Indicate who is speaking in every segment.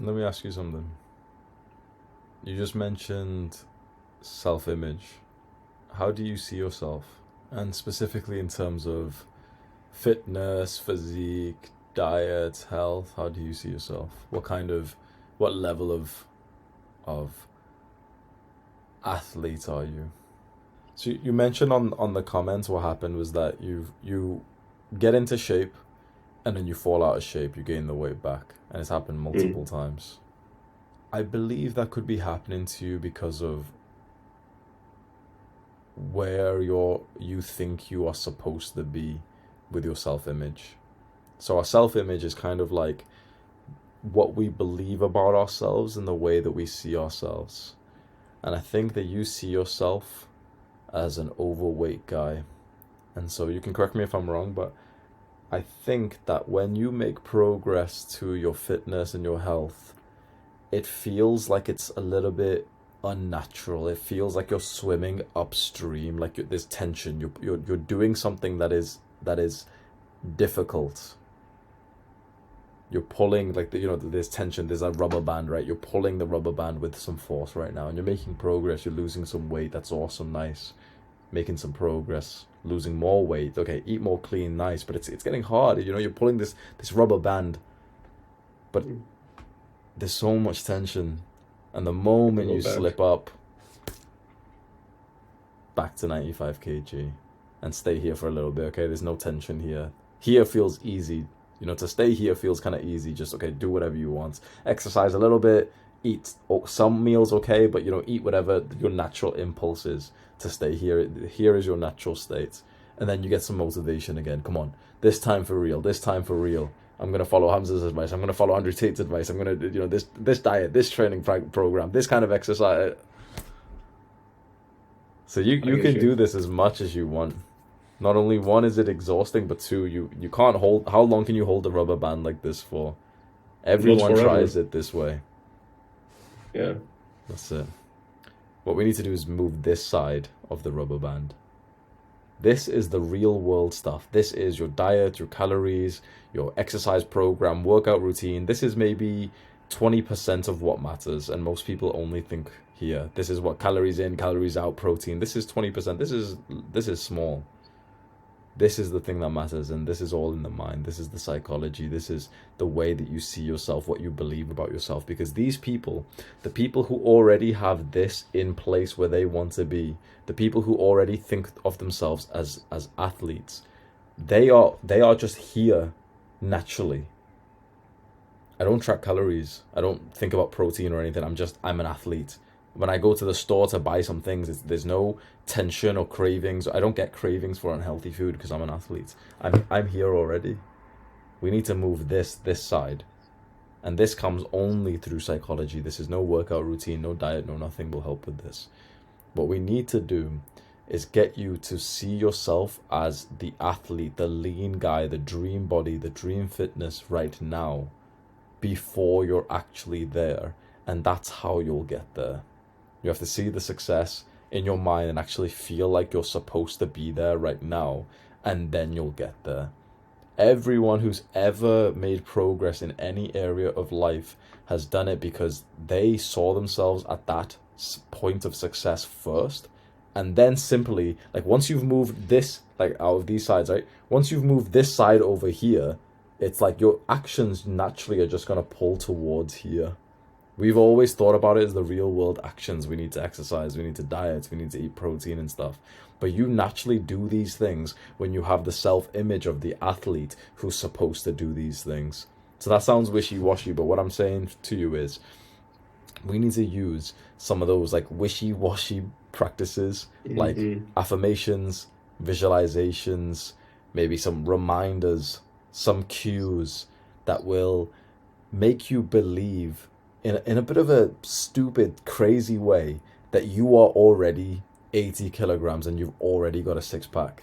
Speaker 1: Let me ask you something. You just mentioned self-image. How do you see yourself? And specifically in terms of fitness, physique, diet, health, how do you see yourself? What level of athlete are you? So you mentioned on the comments what happened was that you get into shape and then you fall out of shape, you gain the weight back, and it's happened multiple times. I believe that could be happening to you because of where you think you are supposed to be with your self-image. So our self-image is kind of like what we believe about ourselves and the way that we see ourselves. And I think that you see yourself as an overweight guy. And so you can correct me if I'm wrong, but I think that when you make progress to your fitness and your health, it feels like it's a little bit unnatural. It feels like you're swimming upstream, like there's tension. You're doing something that is difficult. You're pulling like there's tension. There's a rubber band, right? You're pulling the rubber band with some force right now, and you're making progress. You're losing some weight. That's awesome, nice. Making some progress, losing more weight. Okay, eat more clean, nice. But it's getting hard. You're pulling this rubber band, but there's so much tension, and the moment you slip up, back to 95 kg, and stay here for a little bit. Okay, there's no tension here. Here feels easy. To stay here feels kind of easy. Just okay, do whatever you want. Exercise a little bit. Eat some meals, okay, but eat whatever your natural impulse is to stay here. Here is your natural state, and then you get some motivation again. Come on, this time for real. This time for real. I'm gonna follow Hamza's advice. I'm gonna follow Andrew Tate's advice. I'm gonna this diet, this training program, this kind of exercise. So you can do this as much as you want. Not only one is it exhausting, but two, you can't hold. How long can you hold a rubber band like this for? Everyone tries it this way.
Speaker 2: Yeah.
Speaker 1: That's it. What we need to do is move this side of the rubber band. This is the real world stuff. This is your diet, your calories, your exercise program, workout routine. This is maybe 20% of what matters, and most people only think here. This is what calories in, calories out, protein. This is 20%. This is small. This is the thing that matters, and this is all in the mind. This is the psychology. This is the way that you see yourself, what you believe about yourself. Because these people, the people who already have this in place where they want to be, the people who already think of themselves as athletes, they are just here naturally. I don't track calories. I don't think about protein or anything. I'm an athlete. When I go to the store to buy some things, there's no tension or cravings. I don't get cravings for unhealthy food because I'm an athlete. I'm here already. We need to move this side. And this comes only through psychology. This is no workout routine, no diet, no nothing will help with this. What we need to do is get you to see yourself as the athlete, the lean guy, the dream body, the dream fitness right now, before you're actually there. And that's how you'll get there. You have to see the success in your mind and actually feel like you're supposed to be there right now, and then you'll get there. Everyone who's ever made progress in any area of life has done it because they saw themselves at that point of success first, and then simply, like, once you've moved this, like, out of these sides, right? Once you've moved this side over here, it's like your actions naturally are just going to pull towards here. We've always thought about it as the real world actions. We need to exercise, we need to diet, we need to eat protein and stuff. But you naturally do these things when you have the self-image of the athlete who's supposed to do these things. So that sounds wishy-washy, but what I'm saying to you is we need to use some of those like wishy-washy practices, like affirmations, visualizations, maybe some reminders, some cues that will make you believe in a bit of a stupid, crazy way that you are already 80 kilograms and you've already got a six-pack.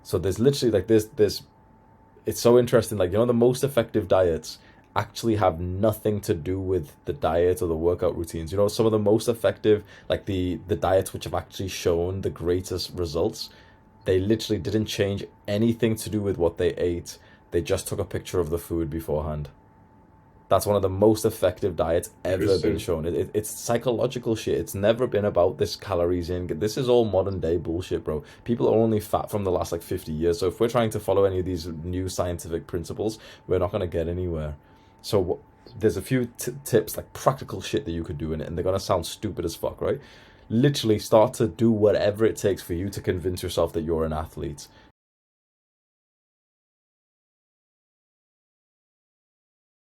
Speaker 1: So there's literally like this it's so interesting, like, the most effective diets actually have nothing to do with the diet or the workout routines. Some of the most effective, like the diets which have actually shown the greatest results, they literally didn't change anything to do with what they ate. They just took a picture of the food beforehand. That's one of the most effective diets ever been
Speaker 2: Interesting.
Speaker 1: shown. It's psychological shit. It's never been about this calories in. This is all modern day bullshit, bro. People are only fat from the last like 50 years. So if we're trying to follow any of these new scientific principles, we're not going to get anywhere. So there's a few tips, like practical shit that you could do in it, and they're going to sound stupid as fuck, right? Literally start to do whatever it takes for you to convince yourself that you're an athlete.